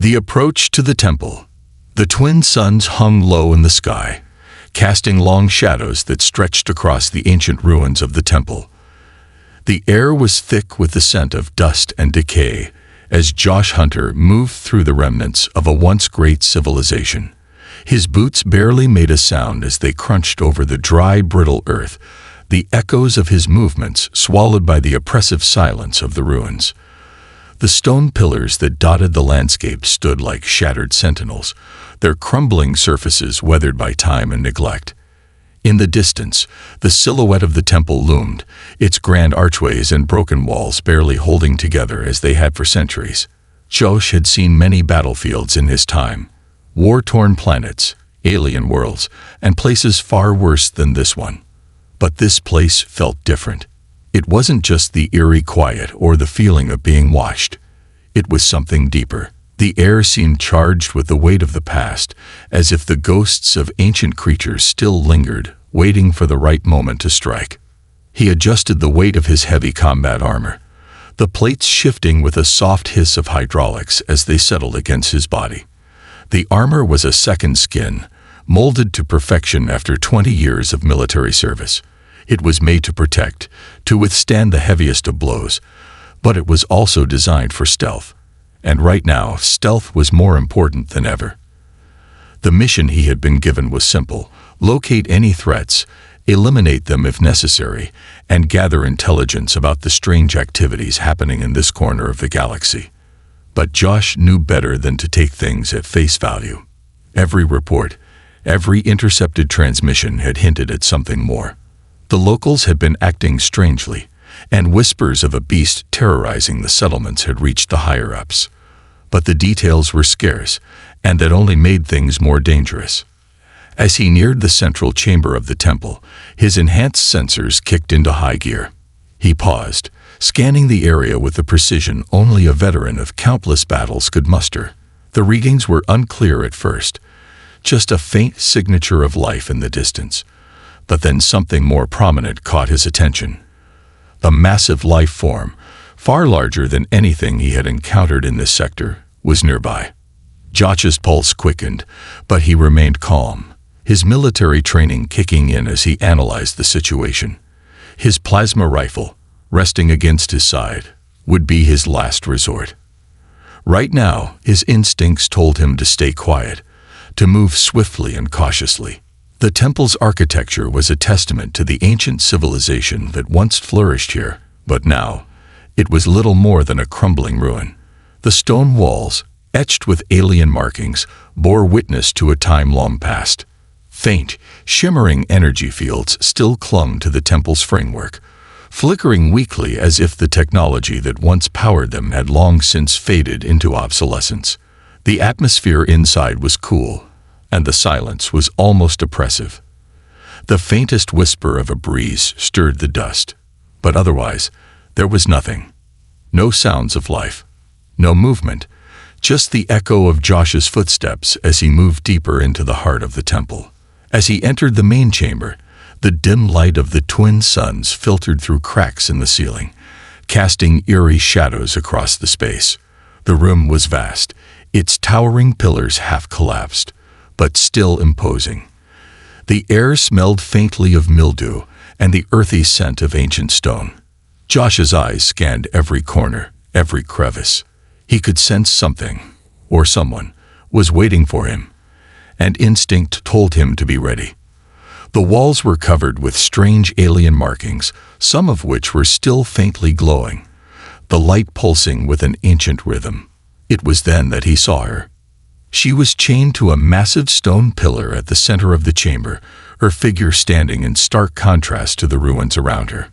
The approach to the temple. The twin suns hung low in the sky, casting long shadows that stretched across the ancient ruins of the temple. The air was thick with the scent of dust and decay as Josh Hunter moved through the remnants of a once great civilization. His boots barely made a sound as they crunched over the dry, brittle earth, the echoes of his movements swallowed by the oppressive silence of the ruins. The stone pillars that dotted the landscape stood like shattered sentinels, their crumbling surfaces weathered by time and neglect. In the distance, the silhouette of the temple loomed, its grand archways and broken walls barely holding together as they had for centuries. Josh had seen many battlefields in his time, war-torn planets, alien worlds, and places far worse than this one. But this place felt different. It wasn't just the eerie quiet or the feeling of being watched. It was something deeper. The air seemed charged with the weight of the past, as if the ghosts of ancient creatures still lingered, waiting for the right moment to strike. He adjusted the weight of his heavy combat armor, the plates shifting with a soft hiss of hydraulics as they settled against his body. The armor was a second skin, molded to perfection after 20 years of military service. It was made to protect, to withstand the heaviest of blows, but it was also designed for stealth. And right now, stealth was more important than ever. The mission he had been given was simple: locate any threats, eliminate them if necessary, and gather intelligence about the strange activities happening in this corner of the galaxy. But Josh knew better than to take things at face value. Every report, every intercepted transmission had hinted at something more. The locals had been acting strangely, and whispers of a beast terrorizing the settlements had reached the higher-ups. But the details were scarce, and that only made things more dangerous. As he neared the central chamber of the temple, his enhanced sensors kicked into high gear. He paused, scanning the area with the precision only a veteran of countless battles could muster. The readings were unclear at first, just a faint signature of life in the distance. But then something more prominent caught his attention. A massive life form, far larger than anything he had encountered in this sector, was nearby. Josh's pulse quickened, but he remained calm, his military training kicking in as he analyzed the situation. His plasma rifle, resting against his side, would be his last resort. Right now, his instincts told him to stay quiet, to move swiftly and cautiously. The temple's architecture was a testament to the ancient civilization that once flourished here, but now, it was little more than a crumbling ruin. The stone walls, etched with alien markings, bore witness to a time long past. Faint, shimmering energy fields still clung to the temple's framework, flickering weakly as if the technology that once powered them had long since faded into obsolescence. The atmosphere inside was cool, and the silence was almost oppressive. The faintest whisper of a breeze stirred the dust, but otherwise, there was nothing. No sounds of life, no movement, just the echo of Josh's footsteps as he moved deeper into the heart of the temple. As he entered the main chamber, the dim light of the twin suns filtered through cracks in the ceiling, casting eerie shadows across the space. The room was vast, its towering pillars half collapsed, but still imposing. The air smelled faintly of mildew and the earthy scent of ancient stone. Josh's eyes scanned every corner, every crevice. He could sense something, or someone, was waiting for him, and instinct told him to be ready. The walls were covered with strange alien markings, some of which were still faintly glowing, the light pulsing with an ancient rhythm. It was then that he saw her. She was chained to a massive stone pillar at the center of the chamber, her figure standing in stark contrast to the ruins around her.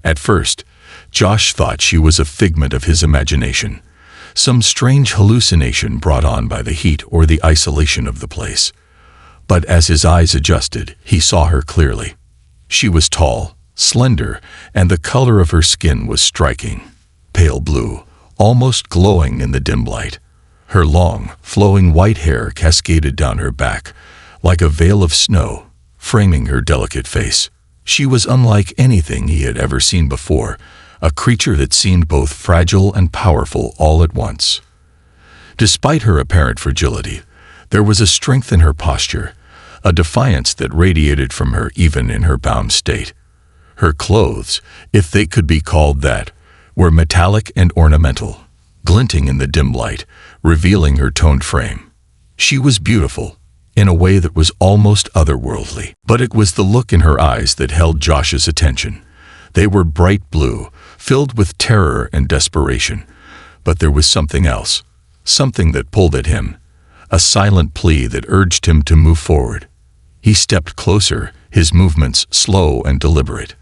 At first, Josh thought she was a figment of his imagination, some strange hallucination brought on by the heat or the isolation of the place. But as his eyes adjusted, he saw her clearly. She was tall, slender, and the color of her skin was striking, pale blue, almost glowing in the dim light. Her long, flowing white hair cascaded down her back, like a veil of snow, framing her delicate face. She was unlike anything he had ever seen before, a creature that seemed both fragile and powerful all at once. Despite her apparent fragility, there was a strength in her posture, a defiance that radiated from her even in her bound state. Her clothes, if they could be called that, were metallic and ornamental, glinting in the dim light, revealing her toned frame. She was beautiful, in a way that was almost otherworldly. But it was the look in her eyes that held Josh's attention. They were bright blue, filled with terror and desperation. But there was something else, something that pulled at him, a silent plea that urged him to move forward. He stepped closer, his movements slow and deliberate.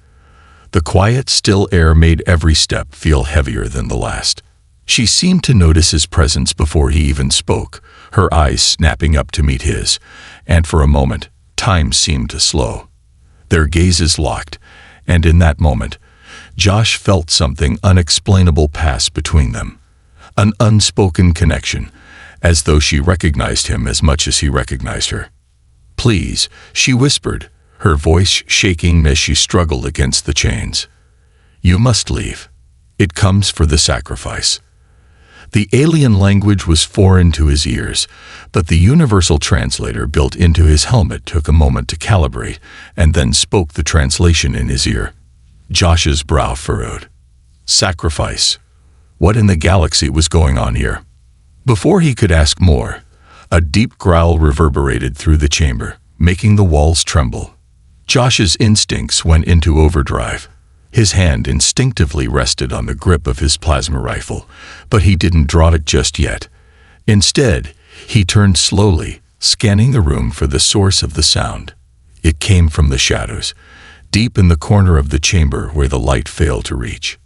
The quiet, still air made every step feel heavier than the last. She seemed to notice his presence before he even spoke, her eyes snapping up to meet his, and for a moment, time seemed to slow. Their gazes locked, and in that moment, Josh felt something unexplainable pass between them. An unspoken connection, as though she recognized him as much as he recognized her. "Please," she whispered, her voice shaking as she struggled against the chains. "You must leave. It comes for the sacrifice." The alien language was foreign to his ears, but the universal translator built into his helmet took a moment to calibrate and then spoke the translation in his ear. Josh's brow furrowed. Sacrifice. What in the galaxy was going on here? Before he could ask more, a deep growl reverberated through the chamber, making the walls tremble. Josh's instincts went into overdrive. His hand instinctively rested on the grip of his plasma rifle, but he didn't draw it just yet. Instead, he turned slowly, scanning the room for the source of the sound. It came from the shadows, deep in the corner of the chamber where the light failed to reach.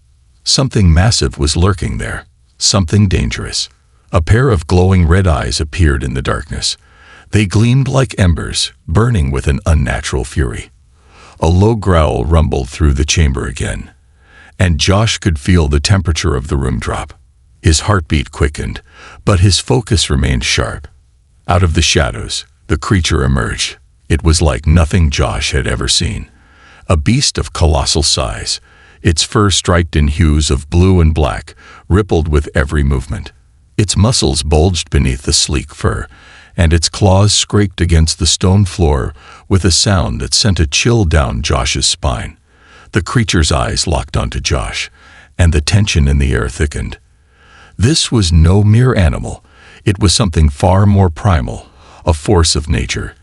Something massive was lurking there, something dangerous. A pair of glowing red eyes appeared in the darkness. They gleamed like embers, burning with an unnatural fury. A low growl rumbled through the chamber again, and Josh could feel the temperature of the room drop. His heartbeat quickened, but his focus remained sharp. Out of the shadows, the creature emerged. It was like nothing Josh had ever seen. A beast of colossal size, its fur striped in hues of blue and black, rippled with every movement. Its muscles bulged beneath the sleek fur, and its claws scraped against the stone floor with a sound that sent a chill down Josh's spine. The creature's eyes locked onto Josh, and the tension in the air thickened. This was no mere animal. It was something far more primal, a force of nature,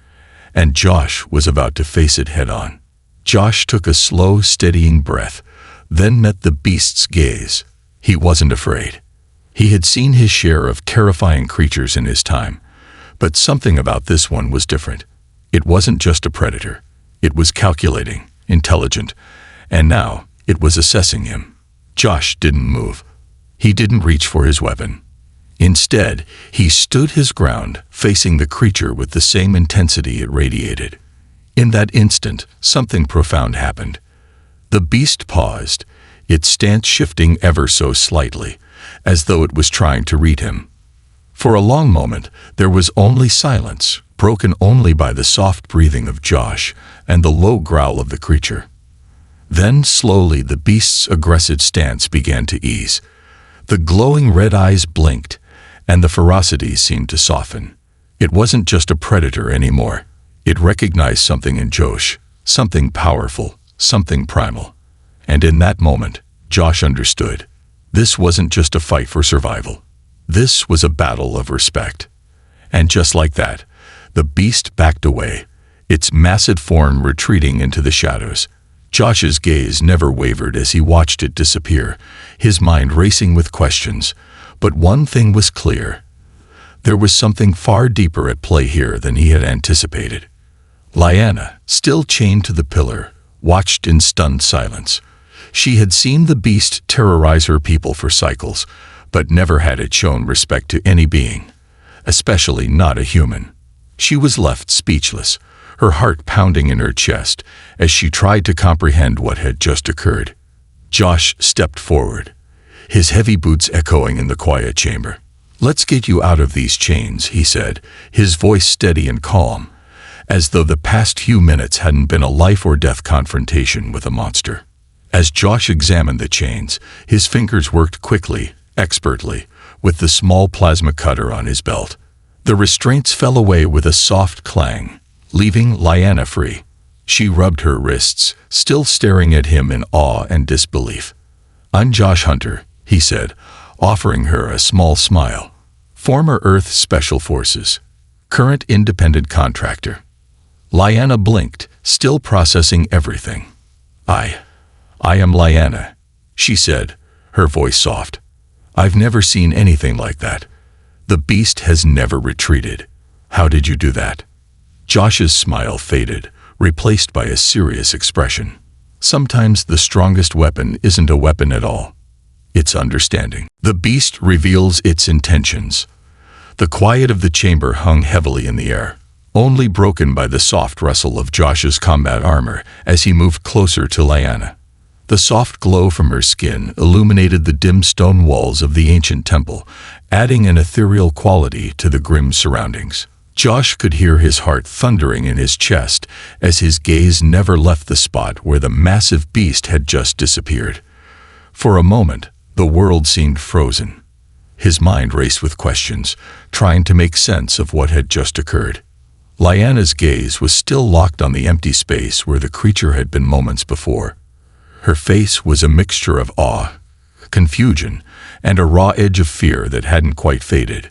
and Josh was about to face it head-on. Josh took a slow, steadying breath, then met the beast's gaze. He wasn't afraid. He had seen his share of terrifying creatures in his time, but something about this one was different. It wasn't just a predator. It was calculating, intelligent, and now it was assessing him. Josh didn't move. He didn't reach for his weapon. Instead, he stood his ground, facing the creature with the same intensity it radiated. In that instant, something profound happened. The beast paused, its stance shifting ever so slightly, as though it was trying to read him. For a long moment, there was only silence, broken only by the soft breathing of Josh and the low growl of the creature. Then, slowly, the beast's aggressive stance began to ease. The glowing red eyes blinked, and the ferocity seemed to soften. It wasn't just a predator anymore. It recognized something in Josh, something powerful, something primal. And in that moment, Josh understood. This wasn't just a fight for survival. This was a battle of respect. And just like that, the beast backed away, its massive form retreating into the shadows. Josh's gaze never wavered as he watched it disappear, his mind racing with questions. But one thing was clear. There was something far deeper at play here than he had anticipated. Lyanna, still chained to the pillar, watched in stunned silence. She had seen the beast terrorize her people for cycles, but never had it shown respect to any being, especially not a human. She was left speechless, her heart pounding in her chest as she tried to comprehend what had just occurred. Josh stepped forward, his heavy boots echoing in the quiet chamber. "Let's get you out of these chains," he said, his voice steady and calm, as though the past few minutes hadn't been a life-or-death confrontation with a monster. As Josh examined the chains, his fingers worked quickly, expertly, with the small plasma cutter on his belt. The restraints fell away with a soft clang, leaving Lyanna free. She rubbed her wrists, still staring at him in awe and disbelief. "I'm Josh Hunter," he said, offering her a small smile. "Former Earth Special Forces. Current independent contractor." Lyanna blinked, still processing everything. I am Lyanna," she said, her voice soft. "I've never seen anything like that. The beast has never retreated. How did you do that?" Josh's smile faded, replaced by a serious expression. "Sometimes the strongest weapon isn't a weapon at all. It's understanding." The beast reveals its intentions. The quiet of the chamber hung heavily in the air, only broken by the soft rustle of Josh's combat armor as he moved closer to Lyanna. The soft glow from her skin illuminated the dim stone walls of the ancient temple, adding an ethereal quality to the grim surroundings. Josh could hear his heart thundering in his chest as his gaze never left the spot where the massive beast had just disappeared. For a moment, the world seemed frozen. His mind raced with questions, trying to make sense of what had just occurred. Lyanna's gaze was still locked on the empty space where the creature had been moments before. Her face was a mixture of awe, confusion, and a raw edge of fear that hadn't quite faded.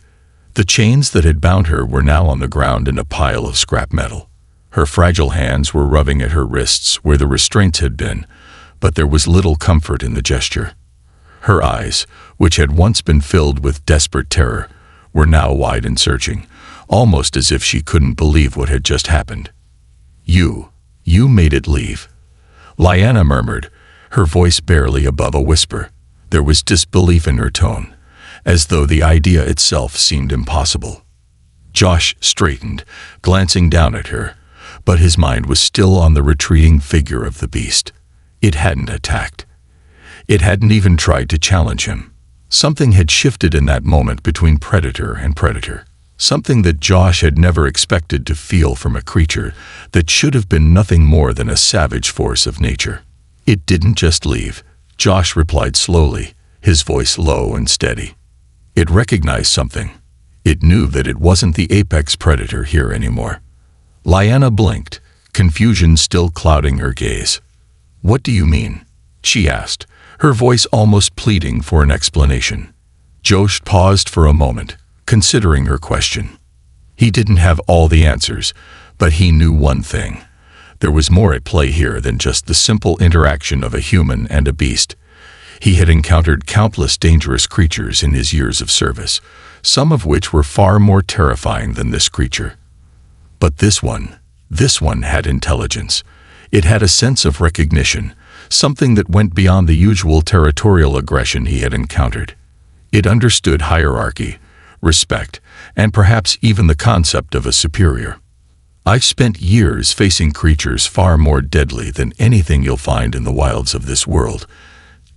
The chains that had bound her were now on the ground in a pile of scrap metal. Her fragile hands were rubbing at her wrists where the restraints had been, but there was little comfort in the gesture. Her eyes, which had once been filled with desperate terror, were now wide and searching, almost as if she couldn't believe what had just happened. You made it leave," Lyanna murmured, her voice barely above a whisper. There was disbelief in her tone, as though the idea itself seemed impossible. Josh straightened, glancing down at her, but his mind was still on the retreating figure of the beast. It hadn't attacked. It hadn't even tried to challenge him. Something had shifted in that moment between predator and predator. Something that Josh had never expected to feel from a creature that should have been nothing more than a savage force of nature. "It didn't just leave," Josh replied slowly, his voice low and steady. "It recognized something. It knew that it wasn't the apex predator here anymore." Lyanna blinked, confusion still clouding her gaze. "What do you mean?" she asked, her voice almost pleading for an explanation. Josh paused for a moment, considering her question. He didn't have all the answers, but he knew one thing. There was more at play here than just the simple interaction of a human and a beast. He had encountered countless dangerous creatures in his years of service, some of which were far more terrifying than this creature. But this one had intelligence. It had a sense of recognition, something that went beyond the usual territorial aggression he had encountered. It understood hierarchy, respect, and perhaps even the concept of a superior. "I've spent years facing creatures far more deadly than anything you'll find in the wilds of this world,"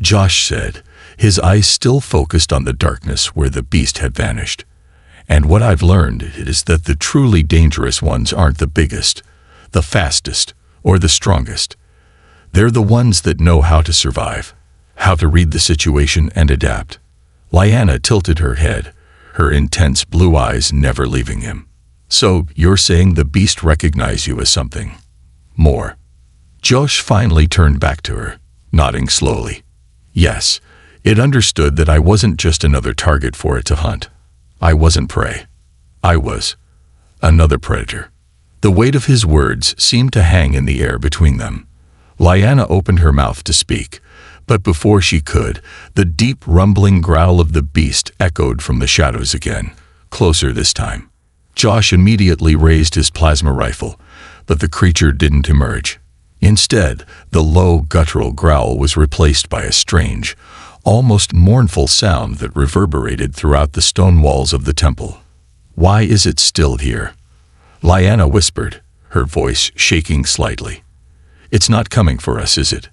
Josh said, his eyes still focused on the darkness where the beast had vanished. "And what I've learned is that the truly dangerous ones aren't the biggest, the fastest, or the strongest. They're the ones that know how to survive, how to read the situation and adapt." Lyanna tilted her head, her intense blue eyes never leaving him. "So you're saying the beast recognized you as something more?" Josh finally turned back to her, nodding slowly. "Yes, it understood that I wasn't just another target for it to hunt. I wasn't prey. I was another predator." The weight of his words seemed to hang in the air between them. Lyanna opened her mouth to speak, but before she could, the deep rumbling growl of the beast echoed from the shadows again, closer this time. Josh immediately raised his plasma rifle, but the creature didn't emerge. Instead, the low, guttural growl was replaced by a strange, almost mournful sound that reverberated throughout the stone walls of the temple. "Why is it still here?" Lyanna whispered, her voice shaking slightly. "It's not coming for us, is it?"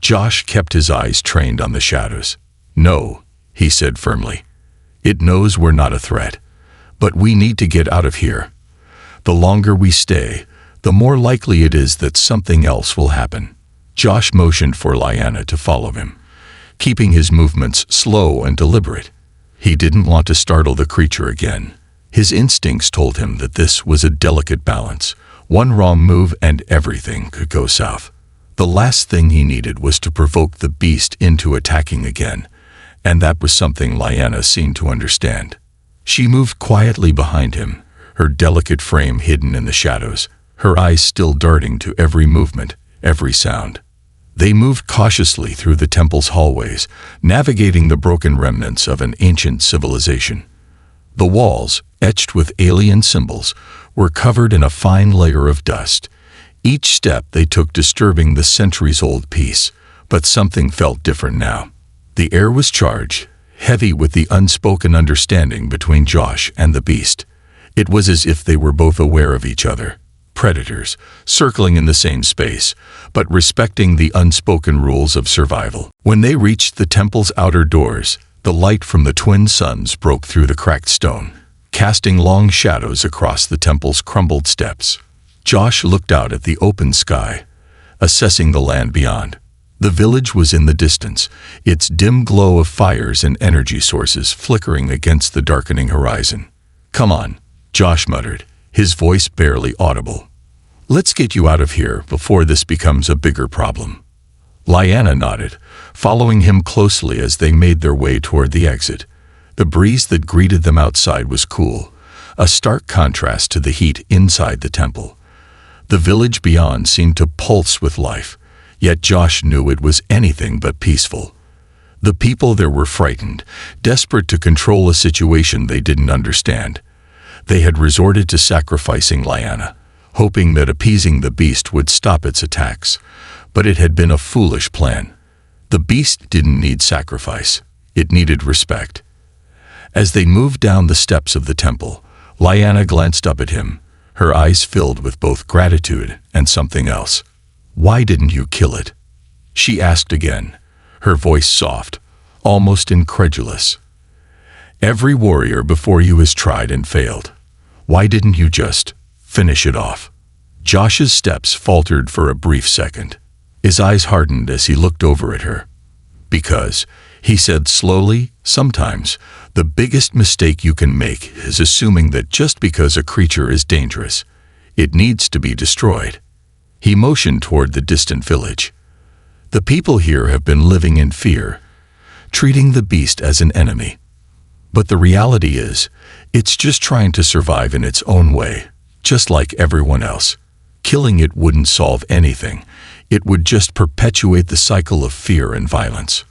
Josh kept his eyes trained on the shadows. "No," he said firmly. "It knows we're not a threat. But we need to get out of here. The longer we stay, the more likely it is that something else will happen." Josh motioned for Lyanna to follow him, keeping his movements slow and deliberate. He didn't want to startle the creature again. His instincts told him that this was a delicate balance. One wrong move and everything could go south. The last thing he needed was to provoke the beast into attacking again, and that was something Lyanna seemed to understand. She moved quietly behind him, her delicate frame hidden in the shadows, her eyes still darting to every movement, every sound. They moved cautiously through the temple's hallways, navigating the broken remnants of an ancient civilization. The walls, etched with alien symbols, were covered in a fine layer of dust, each step they took disturbing the centuries-old peace, but something felt different now. The air was charged, heavy with the unspoken understanding between Josh and the beast. It was as if they were both aware of each other, predators, circling in the same space, but respecting the unspoken rules of survival. When they reached the temple's outer doors, the light from the twin suns broke through the cracked stone, casting long shadows across the temple's crumbled steps. Josh looked out at the open sky, assessing the land beyond. The village was in the distance, its dim glow of fires and energy sources flickering against the darkening horizon. "Come on," Josh muttered, his voice barely audible. "Let's get you out of here before this becomes a bigger problem." Lyanna nodded, following him closely as they made their way toward the exit. The breeze that greeted them outside was cool, a stark contrast to the heat inside the temple. The village beyond seemed to pulse with life, yet Josh knew it was anything but peaceful. The people there were frightened, desperate to control a situation they didn't understand. They had resorted to sacrificing Lyanna, hoping that appeasing the beast would stop its attacks. But it had been a foolish plan. The beast didn't need sacrifice. It needed respect. As they moved down the steps of the temple, Lyanna glanced up at him, her eyes filled with both gratitude and something else. "Why didn't you kill it?" she asked again, her voice soft, almost incredulous. "Every warrior before you has tried and failed. Why didn't you just finish it off?" Josh's steps faltered for a brief second. His eyes hardened as he looked over at her. "Because," he said slowly, "sometimes the biggest mistake you can make is assuming that just because a creature is dangerous, it needs to be destroyed." He motioned toward the distant village. "The people here have been living in fear, treating the beast as an enemy. But the reality is, it's just trying to survive in its own way, just like everyone else. Killing it wouldn't solve anything. It would just perpetuate the cycle of fear and violence."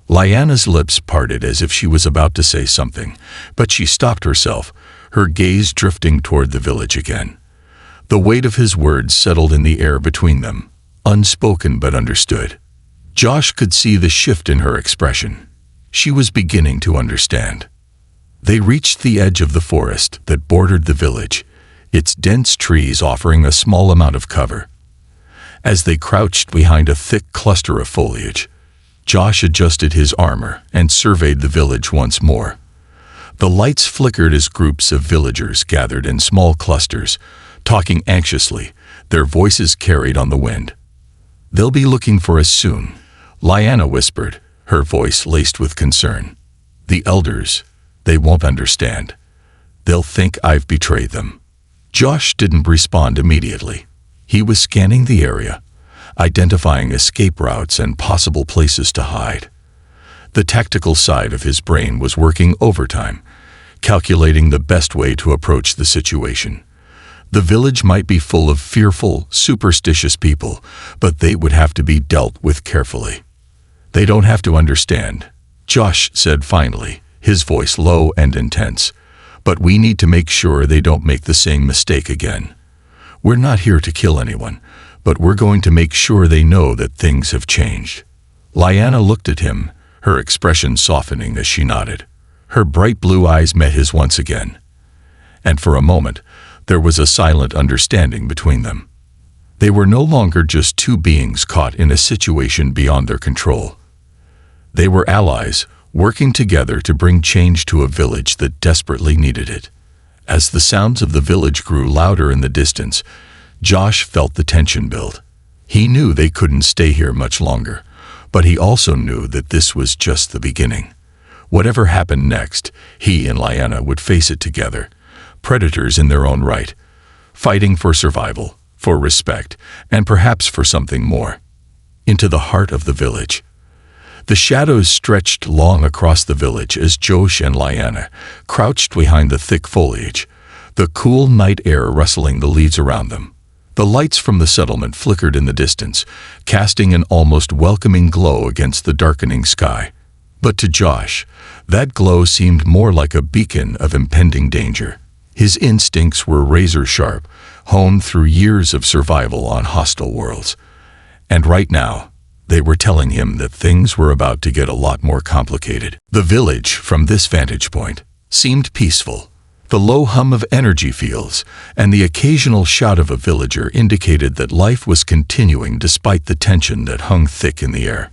Lyanna's lips parted as if she was about to say something, but she stopped herself, her gaze drifting toward the village again. The weight of his words settled in the air between them, unspoken but understood. Josh could see the shift in her expression. She was beginning to understand. They reached the edge of the forest that bordered the village, its dense trees offering a small amount of cover. As they crouched behind a thick cluster of foliage, Josh adjusted his armor and surveyed the village once more. The lights flickered as groups of villagers gathered in small clusters, talking anxiously, their voices carried on the wind. "They'll be looking for us soon," Lyanna whispered, her voice laced with concern. "The elders, they won't understand. They'll think I've betrayed them." Josh didn't respond immediately. He was scanning the area, identifying escape routes and possible places to hide. The tactical side of his brain was working overtime, calculating the best way to approach the situation. The village might be full of fearful, superstitious people, but they would have to be dealt with carefully. "They don't have to understand," Josh said finally, his voice low and intense. "But we need to make sure they don't make the same mistake again. We're not here to kill anyone, but we're going to make sure they know that things have changed." Lyanna looked at him, her expression softening as she nodded. Her bright blue eyes met his once again. And for a moment, there was a silent understanding between them. They were no longer just two beings caught in a situation beyond their control. They were allies, working together to bring change to a village that desperately needed it. As the sounds of the village grew louder in the distance, Josh felt the tension build. He knew they couldn't stay here much longer, but he also knew that this was just the beginning. Whatever happened next, he and Lyanna would face it together, predators in their own right, fighting for survival, for respect, and perhaps for something more. Into the heart of the village. The shadows stretched long across the village as Josh and Lyanna crouched behind the thick foliage, the cool night air rustling the leaves around them. The lights from the settlement flickered in the distance, casting an almost welcoming glow against the darkening sky. But to Josh, that glow seemed more like a beacon of impending danger. His instincts were razor-sharp, honed through years of survival on hostile worlds. And right now, they were telling him that things were about to get a lot more complicated. The village, from this vantage point, seemed peaceful. The low hum of energy fields and the occasional shout of a villager indicated that life was continuing despite the tension that hung thick in the air.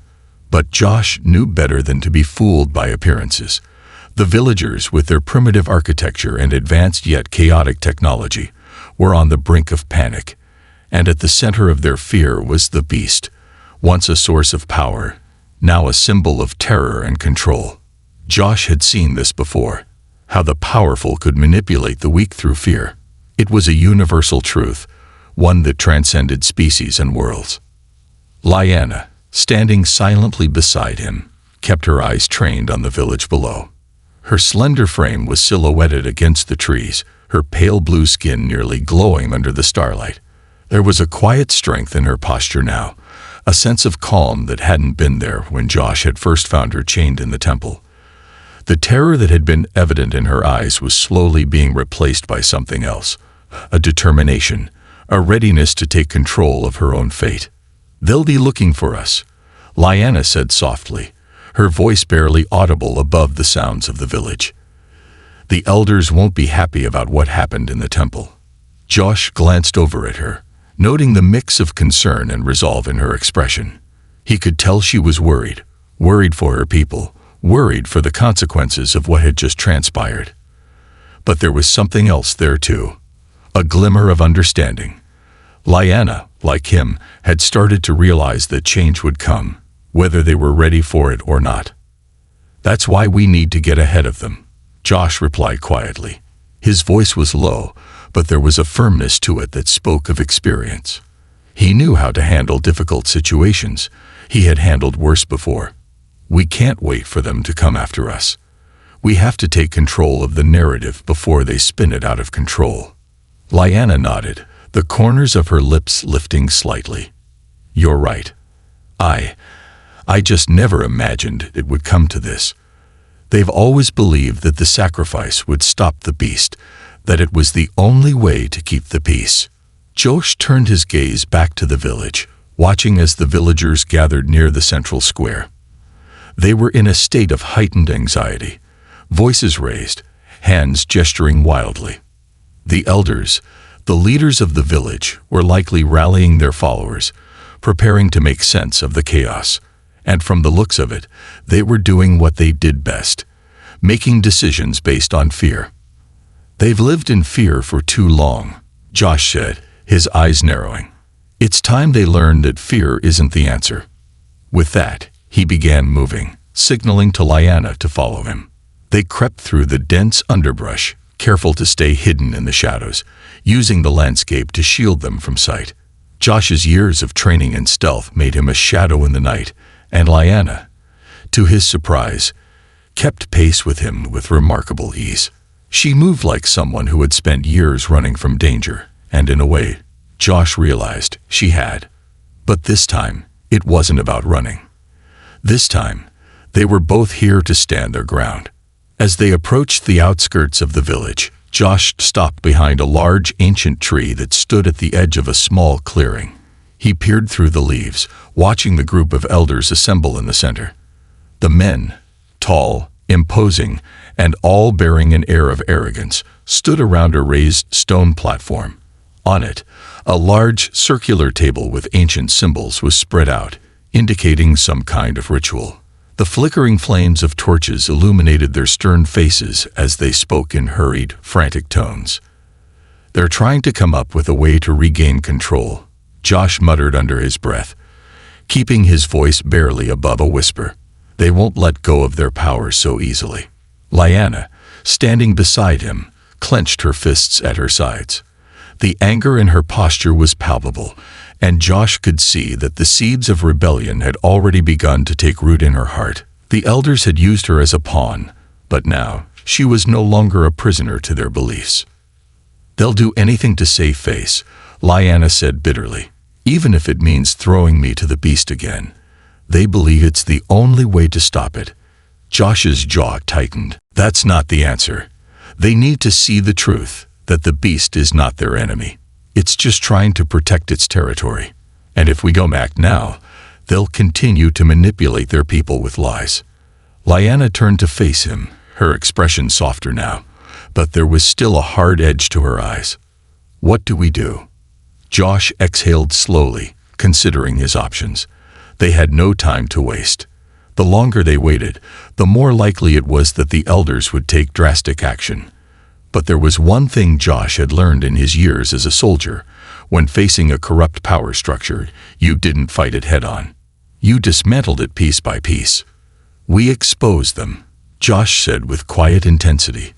But Josh knew better than to be fooled by appearances. The villagers, with their primitive architecture and advanced yet chaotic technology, were on the brink of panic. And at the center of their fear was the beast, once a source of power, now a symbol of terror and control. Josh had seen this before, how the powerful could manipulate the weak through fear. It was a universal truth, one that transcended species and worlds. Lyanna, standing silently beside him, kept her eyes trained on the village below. Her slender frame was silhouetted against the trees, her pale blue skin nearly glowing under the starlight. There was a quiet strength in her posture now, a sense of calm that hadn't been there when Josh had first found her chained in the temple. The terror that had been evident in her eyes was slowly being replaced by something else, a determination, a readiness to take control of her own fate. "They'll be looking for us," Lyanna said softly, her voice barely audible above the sounds of the village. "The elders won't be happy about what happened in the temple." Josh glanced over at her, noting the mix of concern and resolve in her expression. He could tell she was worried for her people, worried for the consequences of what had just transpired. But there was something else there too, a glimmer of understanding. Lyanna, like him, had started to realize that change would come, whether they were ready for it or not. "That's why we need to get ahead of them," Josh replied quietly. His voice was low, but there was a firmness to it that spoke of experience. He knew how to handle difficult situations. He had handled worse before. "We can't wait for them to come after us. We have to take control of the narrative before they spin it out of control." Lyanna nodded, the corners of her lips lifting slightly. "You're right. I just never imagined it would come to this. They've always believed that the sacrifice would stop the beast, that it was the only way to keep the peace." Josh turned his gaze back to the village, watching as the villagers gathered near the central square. They were in a state of heightened anxiety, voices raised, hands gesturing wildly. The elders, the leaders of the village, were likely rallying their followers, preparing to make sense of the chaos. And from the looks of it, they were doing what they did best, making decisions based on fear. "They've lived in fear for too long," Josh said, his eyes narrowing. "It's time they learned that fear isn't the answer." With that, he began moving, signaling to Lyanna to follow him. They crept through the dense underbrush, careful to stay hidden in the shadows, using the landscape to shield them from sight. Josh's years of training in stealth made him a shadow in the night, and Lyanna, to his surprise, kept pace with him with remarkable ease. She moved like someone who had spent years running from danger, and in a way, Josh realized she had. But this time, it wasn't about running. This time, they were both here to stand their ground. As they approached the outskirts of the village, Josh stopped behind a large ancient tree that stood at the edge of a small clearing. He peered through the leaves, watching the group of elders assemble in the center. The men, tall, imposing, and all bearing an air of arrogance, stood around a raised stone platform. On it, a large circular table with ancient symbols was spread out, indicating some kind of ritual. The flickering flames of torches illuminated their stern faces as they spoke in hurried, frantic tones. "They're trying to come up with a way to regain control," Josh muttered under his breath, keeping his voice barely above a whisper. They won't let go of their power so easily. Lyanna, standing beside him, clenched her fists at her sides. The anger in her posture was palpable, and Josh could see that the seeds of rebellion had already begun to take root in her heart. The elders had used her as a pawn, but now she was no longer a prisoner to their beliefs. "They'll do anything to save face," Lyanna said bitterly, "even if it means throwing me to the beast again. They believe it's the only way to stop it." Josh's jaw tightened. That's not the answer. They need to see the truth, that the beast is not their enemy. It's just trying to protect its territory. And if we go back now, they'll continue to manipulate their people with lies. Lyanna turned to face him, her expression softer now, but there was still a hard edge to her eyes. "What do we do?" Josh exhaled slowly, considering his options. They had no time to waste. The longer they waited, the more likely it was that the elders would take drastic action. But there was one thing Josh had learned in his years as a soldier. When facing a corrupt power structure, you didn't fight it head-on. You dismantled it piece by piece. "We expose them," Josh said with quiet intensity.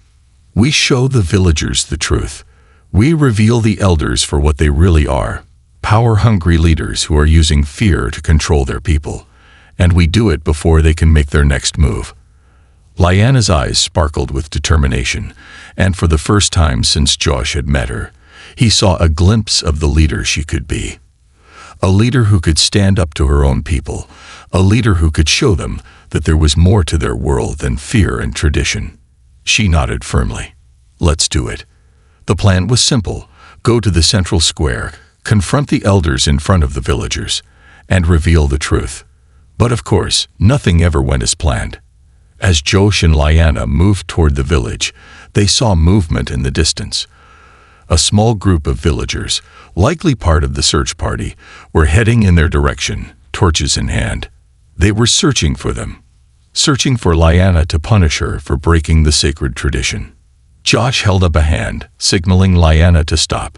"We show the villagers the truth. We reveal the elders for what they really are, power-hungry leaders who are using fear to control their people. And we do it before they can make their next move." Lyanna's eyes sparkled with determination, and for the first time since Josh had met her, he saw a glimpse of the leader she could be. A leader who could stand up to her own people, a leader who could show them that there was more to their world than fear and tradition. She nodded firmly. "Let's do it." The plan was simple: go to the central square, confront the elders in front of the villagers, and reveal the truth. But of course, nothing ever went as planned. As Josh and Lyanna moved toward the village, they saw movement in the distance. A small group of villagers, likely part of the search party, were heading in their direction, torches in hand. They were searching for them, searching for Lyanna to punish her for breaking the sacred tradition. Josh held up a hand, signaling Lyanna to stop.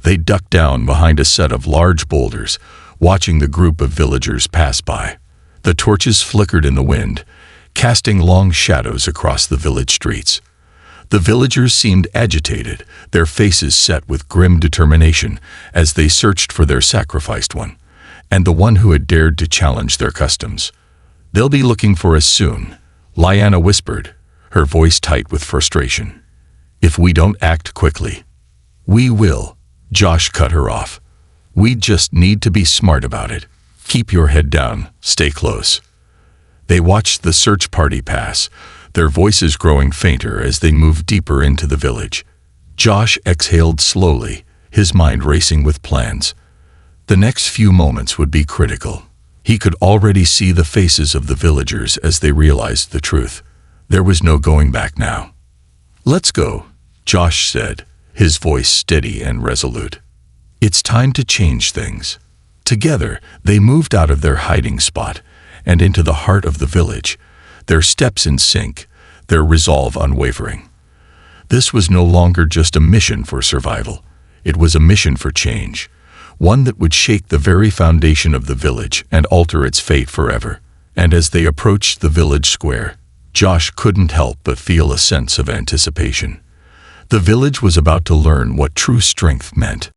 They ducked down behind a set of large boulders, watching the group of villagers pass by. The torches flickered in the wind, casting long shadows across the village streets. The villagers seemed agitated, their faces set with grim determination as they searched for their sacrificed one, and the one who had dared to challenge their customs. "They'll be looking for us soon," Lyanna whispered, her voice tight with frustration. "If we don't act quickly." "We will," Josh cut her off. "We just need to be smart about it. Keep your head down, stay close." They watched the search party pass, their voices growing fainter as they moved deeper into the village. Josh exhaled slowly, his mind racing with plans. The next few moments would be critical. He could already see the faces of the villagers as they realized the truth. There was no going back now. "Let's go," Josh said, his voice steady and resolute. "It's time to change things." Together, they moved out of their hiding spot and into the heart of the village, their steps in sync, their resolve unwavering. This was no longer just a mission for survival. It was a mission for change, one that would shake the very foundation of the village and alter its fate forever. And as they approached the village square, Josh couldn't help but feel a sense of anticipation. The village was about to learn what true strength meant.